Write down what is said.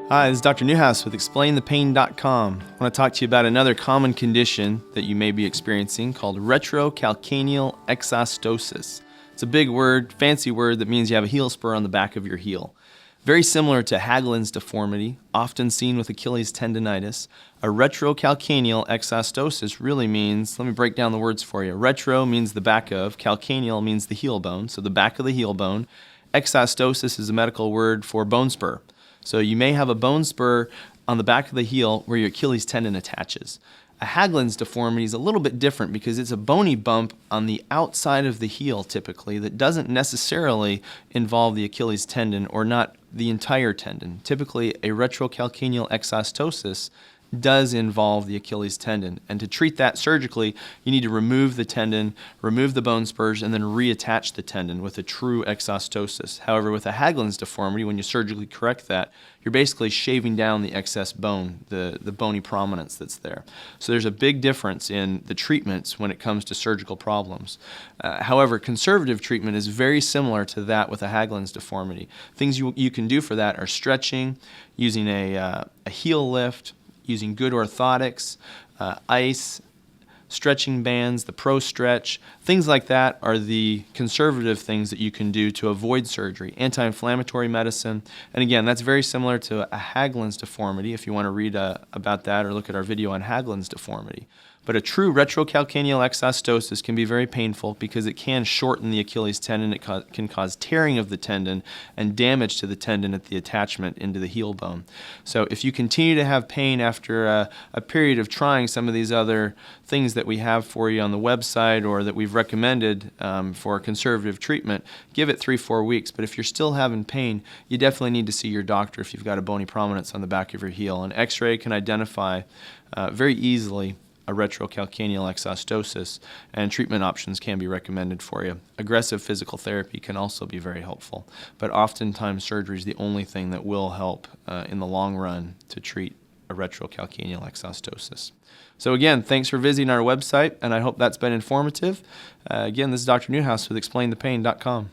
Hi, this is Dr. Newhouse with ExplainThePain.com. I want to talk to you about another common condition that you may be experiencing called retrocalcaneal exostosis. It's a big word, fancy word that means you have a heel spur on the back of your heel. Very similar to Hagelin's deformity, often seen with Achilles tendonitis. A retrocalcaneal exostosis really means, let me break down the words for you. Retro means the back of, calcaneal means the heel bone, so the back of the heel bone. Exostosis is a medical word for bone spur. So you may have a bone spur on the back of the heel where your Achilles tendon attaches. A Hagelin's deformity is a little bit different because it's a bony bump on the outside of the heel typically that doesn't necessarily involve the Achilles tendon or not the entire tendon. Typically a retrocalcaneal exostosis does involve the Achilles tendon, and to treat that surgically you need to remove the tendon, remove the bone spurs, and then reattach the tendon with a true exostosis. However, with a Hagelin's deformity, when you surgically correct that, you're basically shaving down the excess bone, the bony prominence that's there. So there's a big difference in the treatments when it comes to surgical problems. However, conservative treatment is very similar to that with a Hagelin's deformity. Things you can do for that are stretching, using a heel lift, using good orthotics, ice, stretching bands, the Pro Stretch, things like that are the conservative things that you can do to avoid surgery. Anti-inflammatory medicine, and again, that's very similar to a Hagelin's deformity if you want to read about that or look at our video on Hagelin's deformity. But a true retrocalcaneal exostosis can be very painful because it can shorten the Achilles tendon. It can cause tearing of the tendon and damage to the tendon at the attachment into the heel bone. So if you continue to have pain after a period of trying some of these other things that we have for you on the website or that we've recommended for conservative treatment, give it 3-4 weeks. But if you're still having pain, you definitely need to see your doctor if you've got a bony prominence on the back of your heel. An X-ray can identify very easily a retrocalcaneal exostosis, and treatment options can be recommended for you. Aggressive physical therapy can also be very helpful, but oftentimes surgery is the only thing that will help in the long run to treat a retrocalcaneal exostosis. So again, thanks for visiting our website, and I hope that's been informative. Again, this is Dr. Newhouse with ExplainThePain.com.